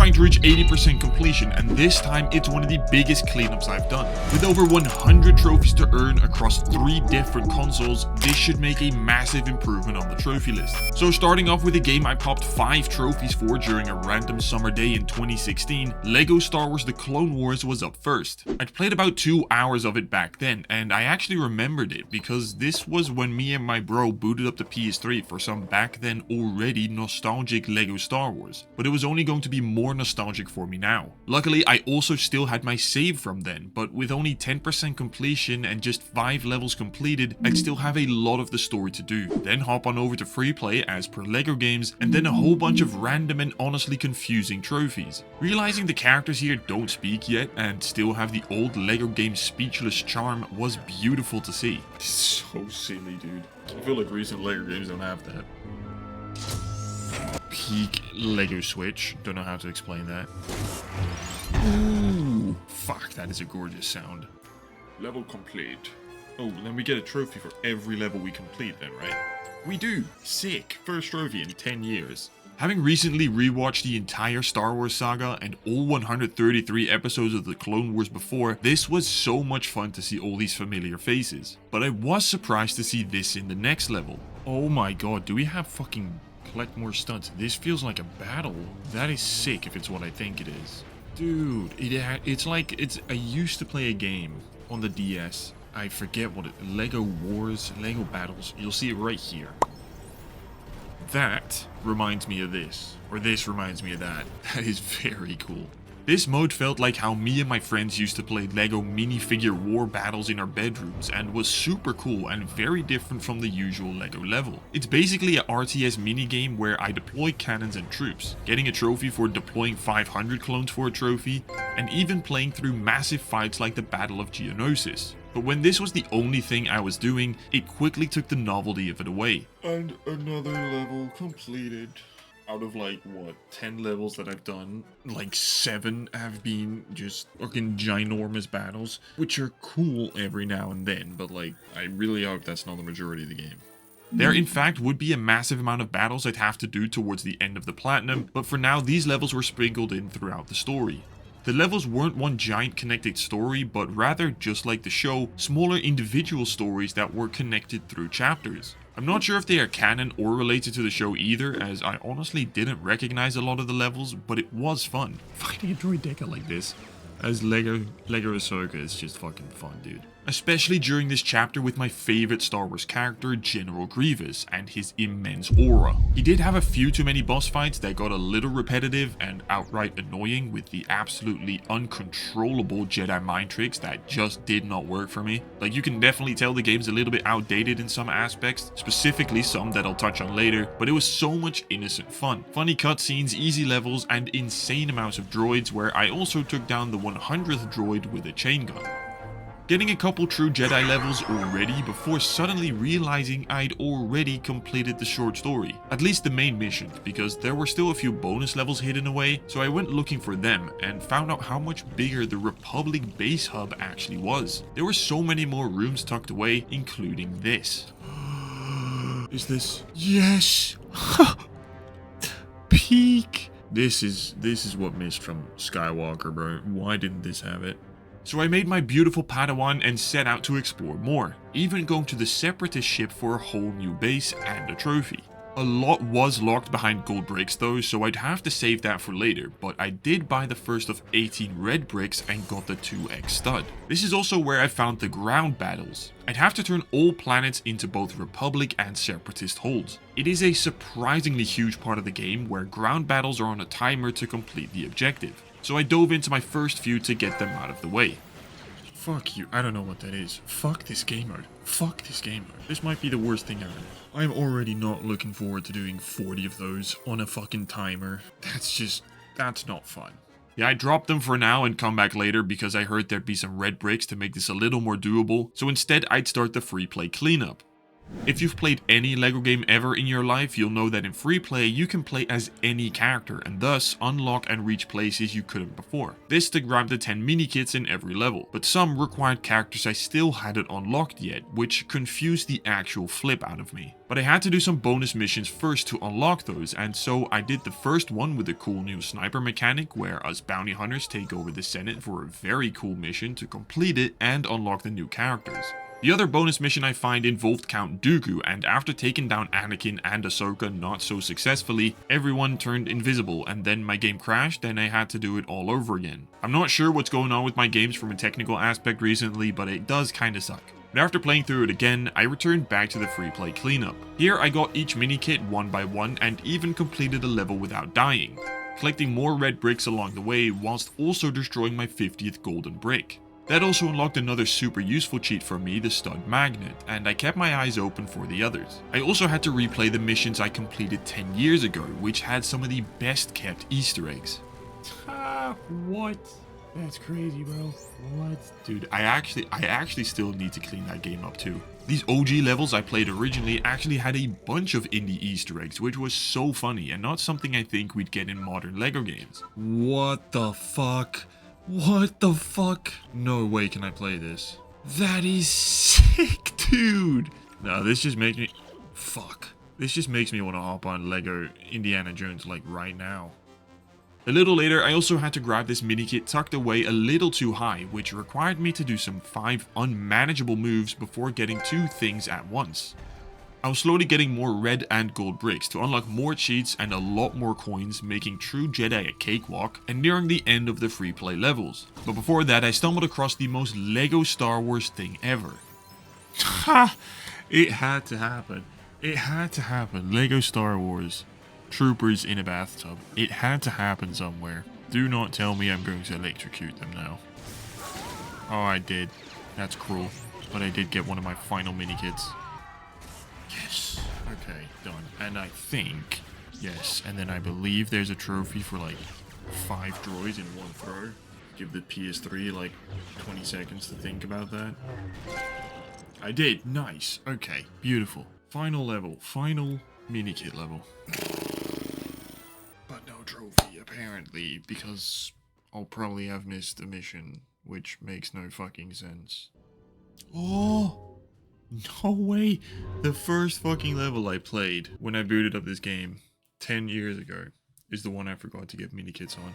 trying to reach 80% completion, and this time it's one of the biggest cleanups I've done. With over 100 trophies to earn across 3 different consoles, this should make a massive improvement on the trophy list. So starting off with a game I popped 5 trophies for during a random summer day in 2016, LEGO Star Wars The Clone Wars was up first. I'd played about 2 hours of it back then, and I actually remembered it because this was when me and my bro booted up the PS3 for some back then already nostalgic LEGO Star Wars, but it was only going to be more nostalgic for me now. Luckily, I also still had my save from then, but with only 10% completion and just 5 levels completed, I'd still have a lot of the story to do. Then hop on over to free play as per LEGO games, and then a whole bunch of random and honestly confusing trophies. Realizing the characters here don't speak yet and still have the old LEGO game speechless charm was beautiful to see. So silly, dude. I feel like recent LEGO games don't have that. Peak LEGO Switch. Don't know how to explain that. Ooh, fuck, that is a gorgeous sound. Level complete. Oh, then we get a trophy for every level we complete then, right? We do. Sick. First trophy in 10 years. Having recently rewatched the entire Star Wars saga and all 133 episodes of the Clone Wars before, this was so much fun to see all these familiar faces. But I was surprised to see this in the next level. Oh my god, do we have fucking collect more stunts? This feels like a battle. That is sick if it's what I think it is. Dude, it's like, I used to play a game on the DS. I forget what LEGO Wars, LEGO Battles. You'll see it right here. That reminds me of this, or this reminds me of that. That is very cool. This mode felt like how me and my friends used to play LEGO minifigure war battles in our bedrooms and was super cool and very different from the usual LEGO level. It's basically an RTS minigame where I deploy cannons and troops, getting a trophy for deploying 500 clones for a trophy, and even playing through massive fights like the Battle of Geonosis. But when this was the only thing I was doing, it quickly took the novelty of it away. And another level completed. Out of like, what, 10 levels that I've done, like 7 have been just fucking ginormous battles, which are cool every now and then, but like, I really hope that's not the majority of the game. There in fact would be a massive amount of battles I'd have to do towards the end of the Platinum, but for now these levels were sprinkled in throughout the story. The levels weren't one giant connected story, but rather, just like the show, smaller individual stories that were connected through chapters. I'm not sure if they are canon or related to the show either, as I honestly didn't recognize a lot of the levels, but it was fun. Finding a droideka like this as Lego Ahsoka is just fucking fun, dude. Especially during this chapter with my favorite Star Wars character, General Grievous, and his immense aura. He did have a few too many boss fights that got a little repetitive and outright annoying with the absolutely uncontrollable Jedi mind tricks that just did not work for me. Like, you can definitely tell the game's a little bit outdated in some aspects, specifically some that I'll touch on later, but it was so much innocent fun. Funny cutscenes, easy levels, and insane amounts of droids, where I also took down the 100th droid with a chain gun. Getting a couple true Jedi levels already before suddenly realizing I'd already completed the short story. At least the main mission, because there were still a few bonus levels hidden away, so I went looking for them and found out how much bigger the Republic base hub actually was. There were so many more rooms tucked away, including this. Is this? Yes! Peak! This is what missed from Skywalker, bro. Why didn't this have it? So I made my beautiful Padawan and set out to explore more, even going to the Separatist ship for a whole new base and a trophy. A lot was locked behind gold bricks though, so I'd have to save that for later, but I did buy the first of 18 red bricks and got the 2x stud. This is also where I found the ground battles. I'd have to turn all planets into both Republic and Separatist holds. It is a surprisingly huge part of the game where ground battles are on a timer to complete the objective. So I dove into my first few to get them out of the way. Fuck you, I don't know what that is. Fuck this game mode. Fuck this game mode. This might be the worst thing ever. I'm already not looking forward to doing 40 of those on a fucking timer. That's not fun. Yeah, I dropped them for now and come back later because I heard there'd be some red bricks to make this a little more doable, so instead I'd start the free play cleanup. If you've played any LEGO game ever in your life, you'll know that in free play, you can play as any character and thus unlock and reach places you couldn't before. This to grab the 10 mini-kits in every level, but some required characters I still hadn't unlocked yet, which confused the actual flip out of me. But I had to do some bonus missions first to unlock those, and so I did the first one with a cool new sniper mechanic where us bounty hunters take over the Senate for a very cool mission to complete it and unlock the new characters. The other bonus mission I find involved Count Dooku, and after taking down Anakin and Ahsoka not so successfully, everyone turned invisible and then my game crashed and I had to do it all over again. I'm not sure what's going on with my games from a technical aspect recently, but it does kinda suck. But after playing through it again, I returned back to the free play cleanup. Here I got each mini-kit one by one and even completed a level without dying, collecting more red bricks along the way whilst also destroying my 50th golden brick. That also unlocked another super useful cheat for me, the stud magnet, and I kept my eyes open for the others. I also had to replay the missions I completed 10 years ago, which had some of the best kept Easter eggs. What? That's crazy, bro. What? Dude, I actually still need to clean that game up too. These OG levels I played originally actually had a bunch of indie Easter eggs, which was so funny and not something I think we'd get in modern LEGO games. What the fuck? What the fuck? No way can I play this. That is sick, dude. No, this just makes me... Fuck. This just makes me want to hop on LEGO Indiana Jones like right now. A little later, I also had to grab this mini-kit tucked away a little too high, which required me to do some 5 unmanageable moves before getting 2 things at once. I was slowly getting more red and gold bricks to unlock more cheats and a lot more coins, making True Jedi a cakewalk and nearing the end of the free play levels. But before that, I stumbled across the most LEGO Star Wars thing ever. Ha! It had to happen. It had to happen. LEGO Star Wars. Troopers in a bathtub. It had to happen somewhere. Do not tell me I'm going to electrocute them now. Oh, I did. That's cruel. But I did get one of my final mini-kits. Yes. Okay, done. And I think, yes, and then I believe there's a trophy for like 5 droids in one throw. Give the PS3 like 20 seconds to think about that. I did. Nice. Okay, beautiful. Final level. Final mini-kit level. But no trophy, apparently, because I'll probably have missed a mission, which makes no fucking sense. Oh! No way! The first fucking level I played when I booted up this game 10 years ago is the one I forgot to get mini-kits on.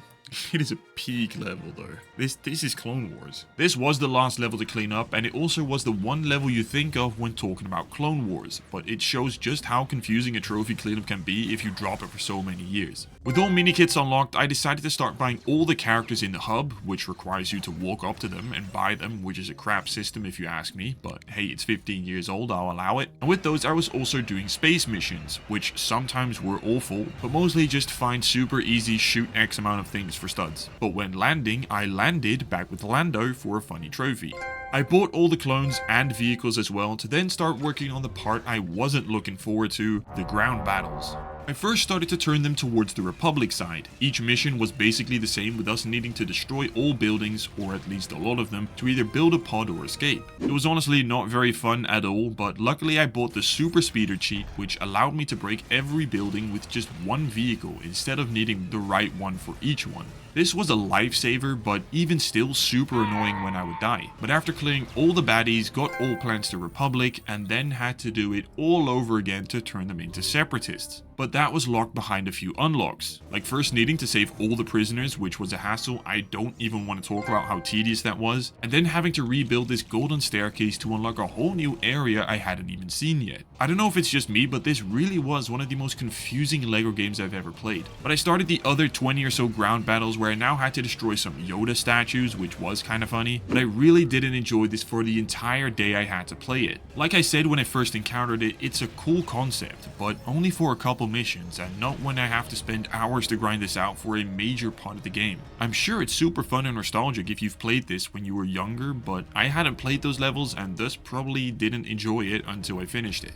It is a peak level though. This is Clone Wars. This was the last level to clean up, and it also was the one level you think of when talking about Clone Wars, but it shows just how confusing a trophy cleanup can be if you drop it for so many years. With all mini-kits unlocked, I decided to start buying all the characters in the hub, which requires you to walk up to them and buy them, which is a crap system if you ask me, but hey, it's 15 years old, I'll allow it. And with those, I was also doing space missions, which sometimes were awful, but mostly just find super easy shoot X amount of things for studs. But when landing, I landed back with Lando for a funny trophy. I bought all the clones and vehicles as well to then start working on the part I wasn't looking forward to, the ground battles. I first started to turn them towards the Republic side. Each mission was basically the same, with us needing to destroy all buildings, or at least a lot of them, to either build a pod or escape. It was honestly not very fun at all, but luckily I bought the super speeder cheat, which allowed me to break every building with just one vehicle instead of needing the right one for each one. This was a lifesaver, but even still super annoying when I would die. But after clearing all the baddies, got all plans to Republic, and then had to do it all over again to turn them into separatists. But that was locked behind a few unlocks, like first needing to save all the prisoners, which was a hassle. I don't even want to talk about how tedious that was, and then having to rebuild this golden staircase to unlock a whole new area I hadn't even seen yet. I don't know if it's just me, but this really was one of the most confusing LEGO games I've ever played. But I started the other 20 or so ground battles where I now had to destroy some Yoda statues, which was kind of funny, but I really didn't enjoy this for the entire day I had to play it. Like I said when I first encountered it, it's a cool concept, but only for a couple missions, and not when I have to spend hours to grind this out for a major part of the game. I'm sure it's super fun and nostalgic if you've played this when you were younger, but I hadn't played those levels and thus probably didn't enjoy it until I finished it.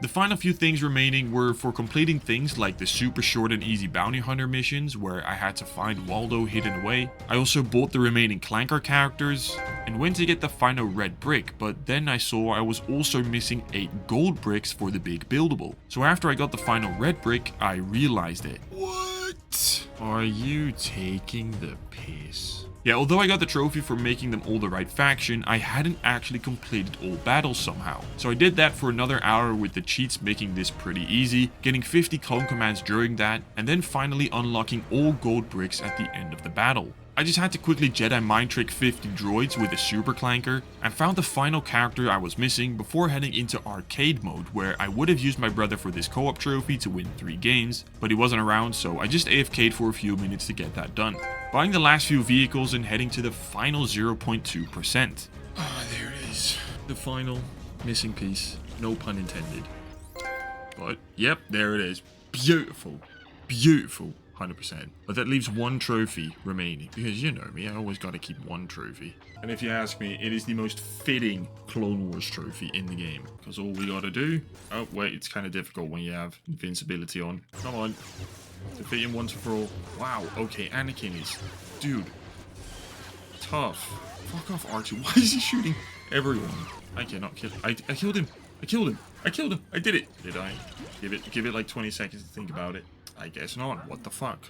The final few things remaining were for completing things like the super short and easy bounty hunter missions where I had to find Waldo hidden away. I also bought the remaining Clanker characters and went to get the final red brick, but then I saw I was also missing 8 gold bricks for the big buildable. So after I got the final red brick, I realized it. What? Are you taking the piss? Yeah, although I got the trophy for making them all the right faction, I hadn't actually completed all battles somehow. So I did that for another hour with the cheats making this pretty easy, getting 50 clone commands during that, and then finally unlocking all gold bricks at the end of the battle. I just had to quickly Jedi mind trick 50 droids with a super clanker and found the final character I was missing before heading into arcade mode, where I would have used my brother for this co-op trophy to win 3 games, but he wasn't around, so I just AFK'd for a few minutes to get that done. Buying the last few vehicles and heading to the final 0.2%. Ah, there it is. The final missing piece. No pun intended. But, yep, there it is. Beautiful. Beautiful. 100%. But that leaves 1 trophy remaining. Because you know me, I always gotta keep 1 trophy. And if you ask me, it is the most fitting Clone Wars trophy in the game. Because all we gotta do... Oh, wait, it's kind of difficult when you have invincibility on. Come on. Defeat him once and for all. Wow, okay, Anakin is... Dude. Tough. Fuck off, R2. Why is he shooting everyone? I cannot kill him. I killed him. I killed him. I killed him. I did it. Did I? Give it like 20 seconds to think about it. I guess not. What the fuck?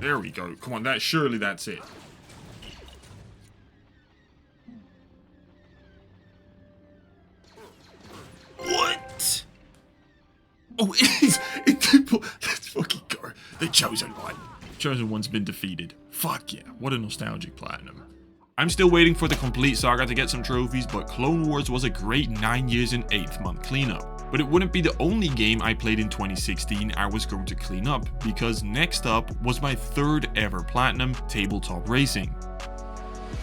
There we go. Come on, surely that's it. What? Oh, it is. Let's fucking go. The Chosen One. Chosen One's been defeated. Fuck yeah. What a nostalgic platinum. I'm still waiting for the complete saga to get some trophies, but Clone Wars was a great 9 years and 8th month cleanup. But it wouldn't be the only game I played in 2016 I was going to clean up, because next up was my 3rd ever platinum, Tabletop Racing.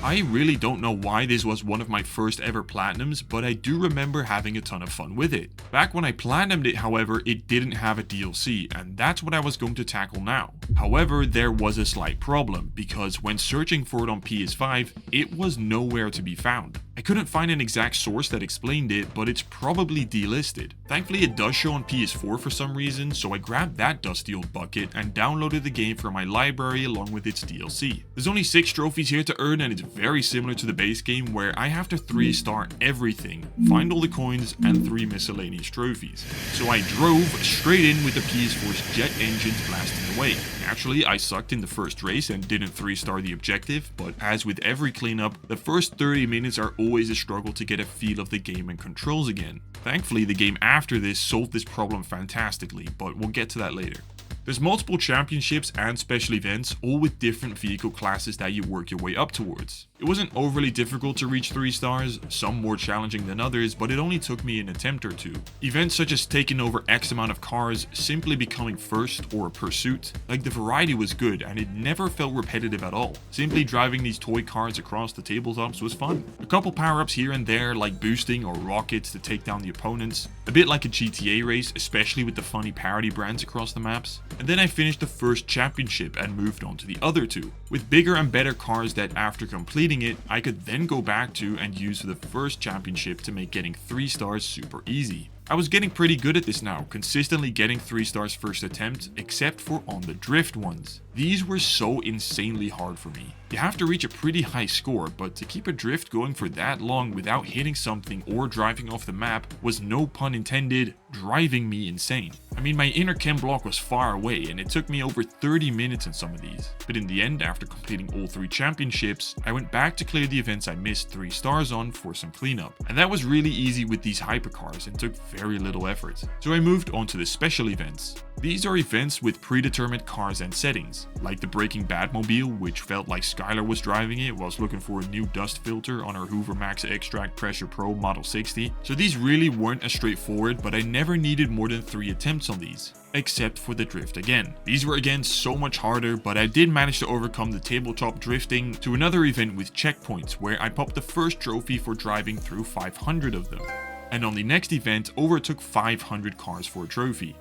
I really don't know why this was one of my first ever platinums, but I do remember having a ton of fun with it. Back when I platinumed it, however, it didn't have a DLC, and that's what I was going to tackle now. However, there was a slight problem, because when searching for it on PS5, it was nowhere to be found. I couldn't find an exact source that explained it, but it's probably delisted. Thankfully, it does show on PS4 for some reason, so I grabbed that dusty old bucket and downloaded the game from my library along with its DLC. There's only 6 trophies here to earn, and it's very similar to the base game where I have to 3-star everything, find all the coins, and 3 miscellaneous trophies. So I drove straight in with the PS4's jet engines blasting away. Naturally, I sucked in the first race and didn't 3-star the objective, but as with every cleanup, the first 30 minutes are always a struggle to get a feel of the game and controls again. Thankfully, the game after this solved this problem fantastically, but we'll get to that later. There's multiple championships and special events, all with different vehicle classes that you work your way up towards. It wasn't overly difficult to reach 3 stars, some more challenging than others, but it only took me an attempt or 2. Events such as taking over X amount of cars, simply becoming first, or pursuit, like the variety was good and it never felt repetitive at all. Simply driving these toy cars across the tabletops was fun. A couple power-ups here and there, like boosting or rockets to take down the opponents, a bit like a GTA race, especially with the funny parody brands across the maps. And then I finished the first championship and moved on to the other 2, with bigger and better cars that after completing it, I could then go back to and use for the first championship to make getting 3 stars super easy. I was getting pretty good at this now, consistently getting 3 stars first attempt, except for on the drift ones. These were so insanely hard for me. You have to reach a pretty high score, but to keep a drift going for that long without hitting something or driving off the map was, no pun intended, driving me insane. I mean, my inner chem block was far away and it took me over 30 minutes in some of these. But in the end, after completing all 3 championships, I went back to clear the events I missed 3 stars on for some cleanup. And that was really easy with these hypercars and took very little effort. So I moved on to the special events. These are events with predetermined cars and settings, like the Breaking Badmobile, which felt like Skylar was driving it whilst looking for a new dust filter on her Hoover Max Extract Pressure Pro Model 60. So these really weren't as straightforward, but I never needed more than 3 attempts on these, except for the drift again. These were again so much harder, but I did manage to overcome the tabletop drifting to another event with checkpoints where I popped the first trophy for driving through 500 of them. And on the next event, overtook 500 cars for a trophy.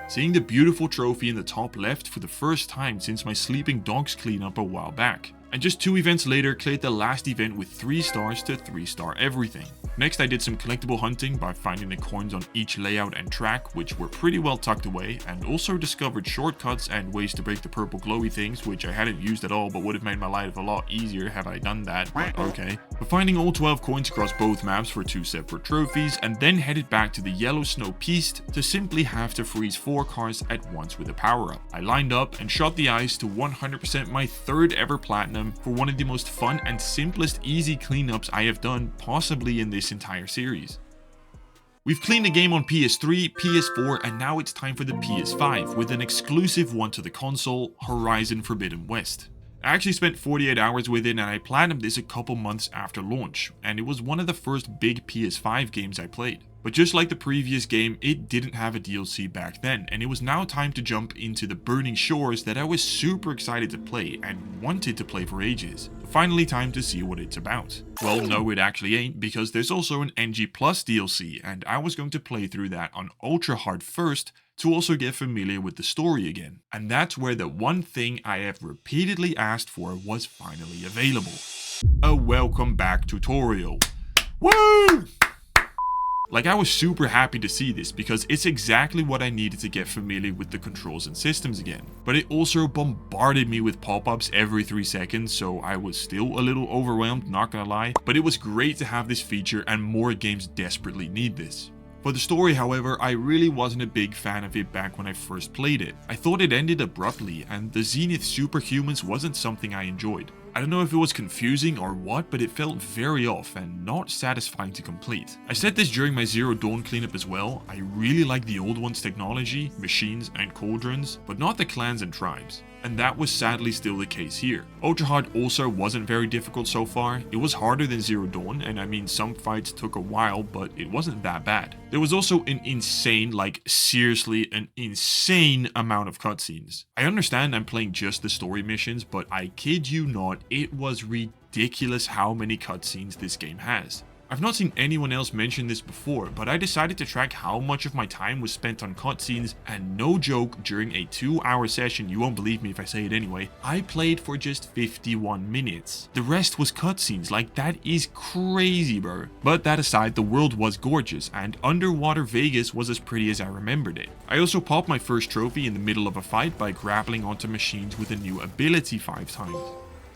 Seeing the beautiful trophy in the top left for the first time since my Sleeping Dogs cleanup a while back. And just 2 events later, cleared the last event with 3 stars to 3-star everything. Next, I did some collectible hunting by finding the coins on each layout and track, which were pretty well tucked away, and also discovered shortcuts and ways to break the purple glowy things, which I hadn't used at all but would have made my life a lot easier had I done that, but okay. But finding all 12 coins across both maps for 2 separate trophies, and then headed back to the yellow snow piste to simply have to freeze 4 cars at once with a power-up. I lined up and shot the ice to 100% my 3rd ever platinum for one of the most fun and simplest easy cleanups I have done possibly in this entire series. We've cleaned the game on PS3, PS4, and now it's time for the PS5 with an exclusive one to the console, Horizon Forbidden West. I actually spent 48 hours with it and I platinumed this a couple months after launch, and it was one of the first big PS5 games I played. But just like the previous game, it didn't have a DLC back then, and it was now time to jump into the Burning Shores that I was super excited to play and wanted to play for ages. Finally time to see what it's about. Well, no, it actually ain't, because there's also an NG Plus DLC, and I was going to play through that on Ultra Hard first to also get familiar with the story again. And that's where the one thing I have repeatedly asked for was finally available. A welcome back tutorial. Woo! Like, I was super happy to see this because it's exactly what I needed to get familiar with the controls and systems again. But it also bombarded me with pop-ups every 3 seconds, so I was still a little overwhelmed, not gonna lie. But it was great to have this feature, and more games desperately need this. For the story, however, I really wasn't a big fan of it back when I first played it. I thought it ended abruptly, and the Zenith superhumans wasn't something I enjoyed. I don't know if it was confusing or what, but it felt very off and not satisfying to complete. I said this during my Zero Dawn cleanup as well. I really like the old one's technology, machines and cauldrons, but not the clans and tribes. And that was sadly still the case here. Ultra Hard also wasn't very difficult so far. It was harder than Zero Dawn, and I mean some fights took a while, but it wasn't that bad. There was also an insane, like seriously an insane amount of cutscenes. I understand I'm playing just the story missions, but I kid you not, it was ridiculous how many cutscenes this game has. I've not seen anyone else mention this before, but I decided to track how much of my time was spent on cutscenes, and no joke, during a 2-hour session, you won't believe me if I say it anyway, I played for just 51 minutes. The rest was cutscenes. Like, that is crazy, bro. But that aside, the world was gorgeous, and underwater Vegas was as pretty as I remembered it. I also popped my first trophy in the middle of a fight by grappling onto machines with a new ability 5 times.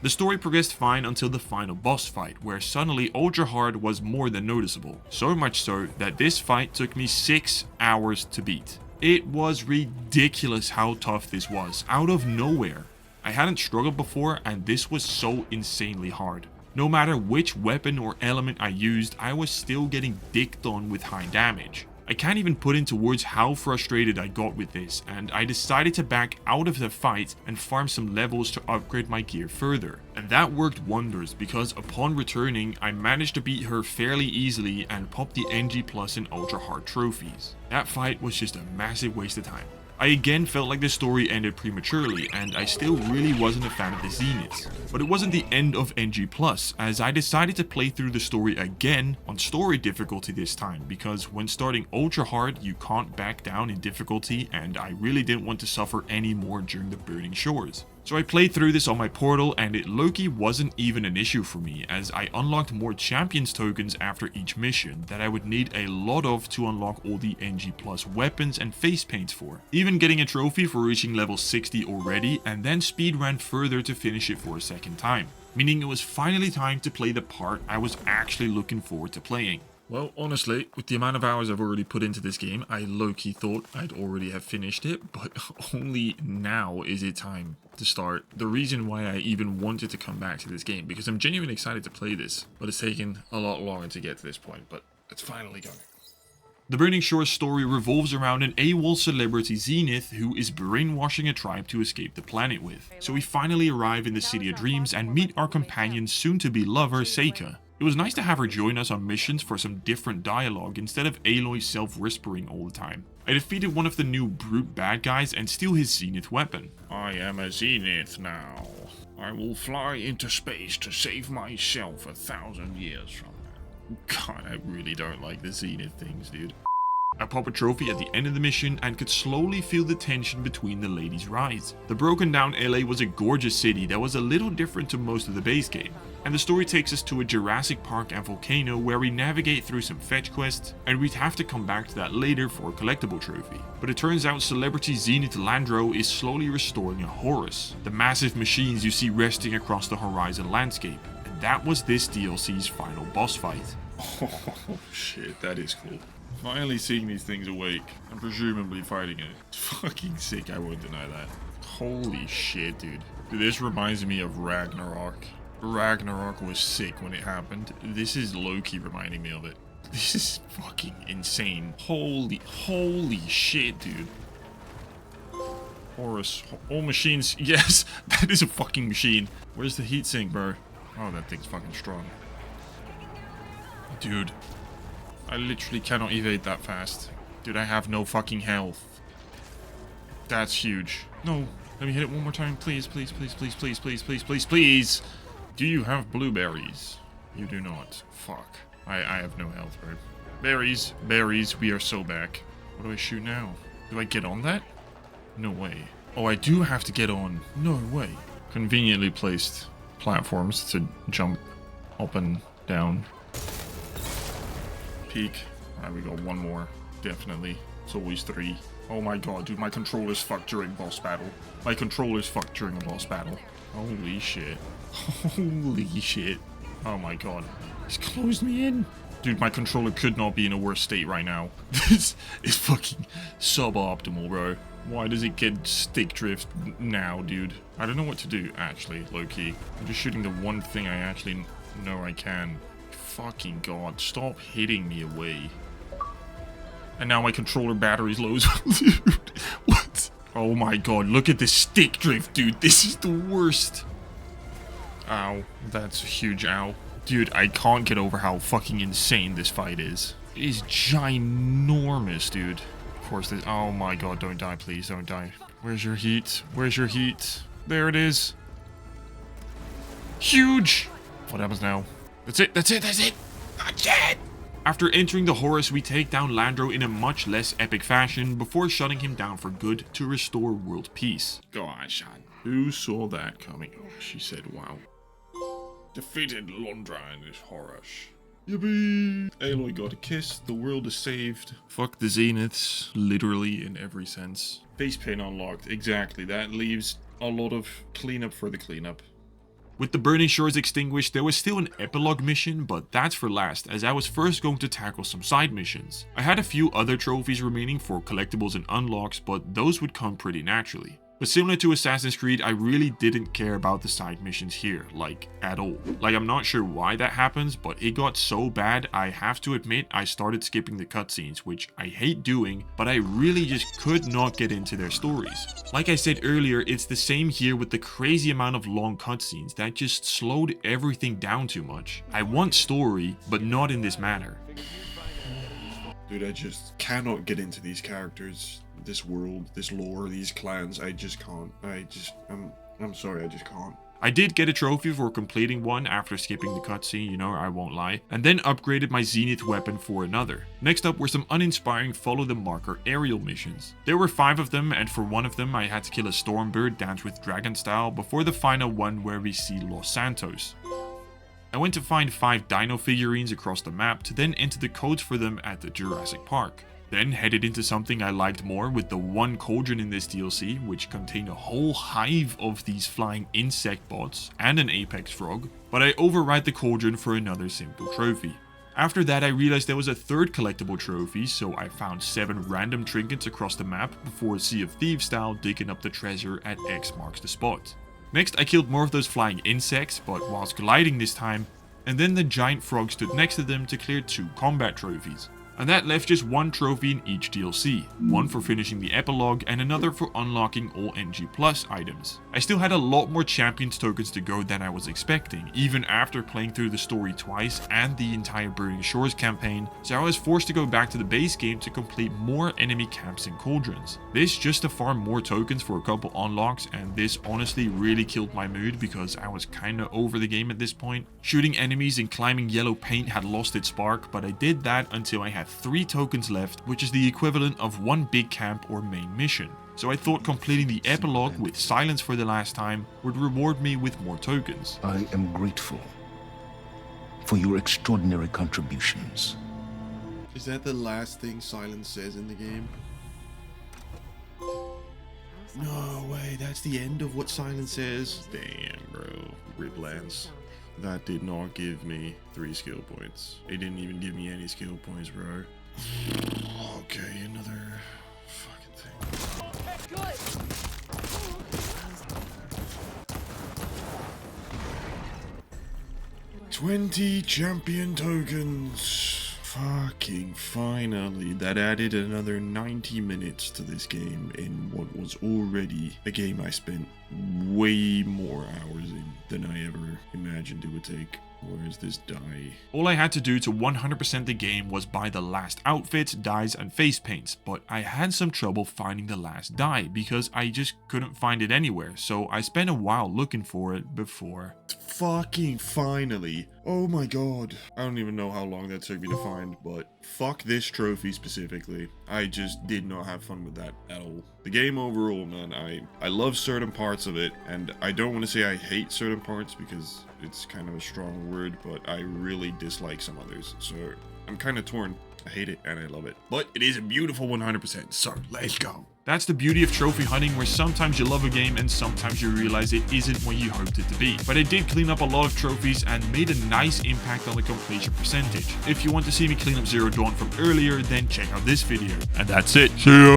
The story progressed fine until the final boss fight, where suddenly Ultra Hard was more than noticeable. So much so that this fight took me 6 hours to beat. It was ridiculous how tough this was, out of nowhere. I hadn't struggled before, and this was so insanely hard. No matter which weapon or element I used, I was still getting dicked on with high damage. I can't even put into words how frustrated I got with this, and I decided to back out of the fight and farm some levels to upgrade my gear further. And that worked wonders, because upon returning, I managed to beat her fairly easily and pop the NG Plus and Ultra Hard trophies. That fight was just a massive waste of time. I again felt like the story ended prematurely, and I still really wasn't a fan of the Zeniths. But it wasn't the end of NG+, as I decided to play through the story again on story difficulty this time, because when starting Ultra Hard, you can't back down in difficulty, and I really didn't want to suffer any more during the Burning Shores. So I played through this on my portal, and it low-key wasn't even an issue for me, as I unlocked more champions tokens after each mission that I would need a lot of to unlock all the NG Plus weapons and face paints for. Even getting a trophy for reaching level 60 already, and then speedran further to finish it for a second time. Meaning it was finally time to play the part I was actually looking forward to playing. Well, honestly, with the amount of hours I've already put into this game, I low-key thought I'd already have finished it, but only now is it time to start. The reason why I even wanted to come back to this game, because I'm genuinely excited to play this, but it's taken a lot longer to get to this point, but it's finally going. The Burning Shores story revolves around an AWOL celebrity Zenith who is brainwashing a tribe to escape the planet with. So we finally arrive in the City of Dreams and meet our companion's soon-to-be lover, Seika. It was nice to have her join us on missions for some different dialogue instead of Aloy self-whispering all the time. I defeated one of the new brute bad guys and steal his Zenith weapon. I am a Zenith now. I will fly into space to save myself 1,000 years from now. God, I really don't like the Zenith things, dude. I pop a trophy at the end of the mission and could slowly feel the tension between the ladies rise. The broken down LA was a gorgeous city that was a little different to most of the base game. And the story takes us to a Jurassic Park and volcano where we navigate through some fetch quests, and we'd have to come back to that later for a collectible trophy. But it turns out celebrity Zenith Landro is slowly restoring a Horus, the massive machines you see resting across the horizon landscape. And that was this DLC's final boss fight. Oh shit, that is cool. Finally seeing these things awake, and presumably fighting it. It's fucking sick, I won't deny that. Holy shit, dude. This reminds me of Ragnarok. Ragnarok was sick when it happened. This is low-key reminding me of it. This is fucking insane. Holy shit, dude. Horus. All machines. Yes, that is a fucking machine. Where's the heatsink, bro? Oh, that thing's fucking strong. Dude. I literally cannot evade that fast. Dude, I have no fucking health. That's huge. No. Let me hit it one more time. Please, please, please, please, please, please, please, please, please. Do you have blueberries? You do not. Fuck. I have no health, bro. Berries. Berries. We are so back. What do I shoot now? Do I get on that? No way. Oh, I do have to get on. No way. Conveniently placed platforms to jump up and down. Peak. Alright, we got one more. Definitely. It's always 3. Oh my god, dude, my controller's fucked during boss battle. My controller's fucked during a boss battle. Holy shit. Holy shit. Oh my god. He's closed me in. Dude, my controller could not be in a worse state right now. This is fucking suboptimal, bro. Why does it get stick drift now, dude? I don't know what to do, actually, low-key. I'm just shooting the one thing I actually know I can. Fucking god, stop hitting me away. And now my controller battery's low as well, dude. What? Oh my god, look at this stick drift, dude. This is the worst. Ow, that's a huge ow. Dude, I can't get over how fucking insane this fight is. It is ginormous, dude. Of course, this. Oh my god, don't die, please, don't die. Where's your heat? Where's your heat? There it is. Huge! What happens now? That's it, that's it, that's it! That's it! After entering the Horus, we take down Landro in a much less epic fashion before shutting him down for good to restore world peace. Gosh, who saw that coming? Oh, she said, wow. Defeated Londra in this Horus. Yippee! Aloy got a kiss, the world is saved. Fuck the Zeniths, literally in every sense. Face paint unlocked, exactly. That leaves a lot of cleanup for the cleanup. With the burning shores extinguished, there was still an epilogue mission, but that's for last, as I was first going to tackle some side missions. I had a few other trophies remaining for collectibles and unlocks, but those would come pretty naturally. But similar to Assassin's Creed, I really didn't care about the side missions here, like, at all. Like, I'm not sure why that happens, but it got so bad, I have to admit I started skipping the cutscenes, which I hate doing, but I really just could not get into their stories. Like I said earlier, it's the same here with the crazy amount of long cutscenes that just slowed everything down too much. I want story, but not in this manner. Dude, I just cannot get into these characters. This world, this lore, these clans, I just can't. I'm sorry, I just can't. I did get a trophy for completing one after skipping the cutscene, you know, I won't lie, and then upgraded my Zenith weapon for another. Next up were some uninspiring follow the marker aerial missions. There were 5 of them, and for one of them I had to kill a Stormbird dance with dragon style before the final one where we see Los Santos. I went to find 5 dino figurines across the map to then enter the codes for them at the Jurassic Park. Then headed into something I liked more with the one cauldron in this DLC, which contained a whole hive of these flying insect bots and an apex frog, but I override the cauldron for another simple trophy. After that I realized there was a third collectible trophy, so I found 7 random trinkets across the map before Sea of Thieves style digging up the treasure at X marks the spot. Next I killed more of those flying insects, but whilst gliding this time, and then the giant frog stood next to them to clear 2 combat trophies. And that left just 1 trophy in each DLC, one for finishing the epilogue and another for unlocking all NG Plus items. I still had a lot more champions tokens to go than I was expecting, even after playing through the story twice and the entire Burning Shores campaign, so I was forced to go back to the base game to complete more enemy camps and cauldrons. This just to farm more tokens for a couple unlocks, and this honestly really killed my mood because I was kinda over the game at this point. Shooting enemies and climbing yellow paint had lost its spark, but I did that until I had had 3 tokens left, which is the equivalent of 1 big camp or main mission. So I thought completing the epilogue with silence for the last time would reward me with more tokens. I am grateful for your extraordinary contributions. Is that the last thing silence says in the game? No way, that's the end of what silence says. Damn, bro. Rip Lance. That did not give me 3 skill points. It didn't even give me any skill points, bro. Okay, another fucking thing. Good. 20 champion tokens. Fucking finally. That added another 90 minutes to this game in what was already a game I spent way more hours in than I ever imagined it would take. Where is this die? All I had to do to 100% the game was buy the last outfits, dyes and face paints, but I had some trouble finding the last dye because I just couldn't find it anywhere, so I spent a while looking for it before. Fucking finally. Oh my god. I don't even know how long that took me to find, but fuck this trophy specifically. I just did not have fun with that at all. The game overall, man, I love certain parts of it, and I don't want to say I hate certain parts because it's kind of a strong word, but I really dislike some others, so I'm kind of torn. I hate it and I love it, but it is a beautiful 100%, so let's go. That's the beauty of trophy hunting, where sometimes you love a game and sometimes you realize it isn't what you hoped it to be. But I did clean up a lot of trophies and made a nice impact on the completion percentage. If you want to see me clean up Zero Dawn from earlier, then check out this video. And that's it. See ya!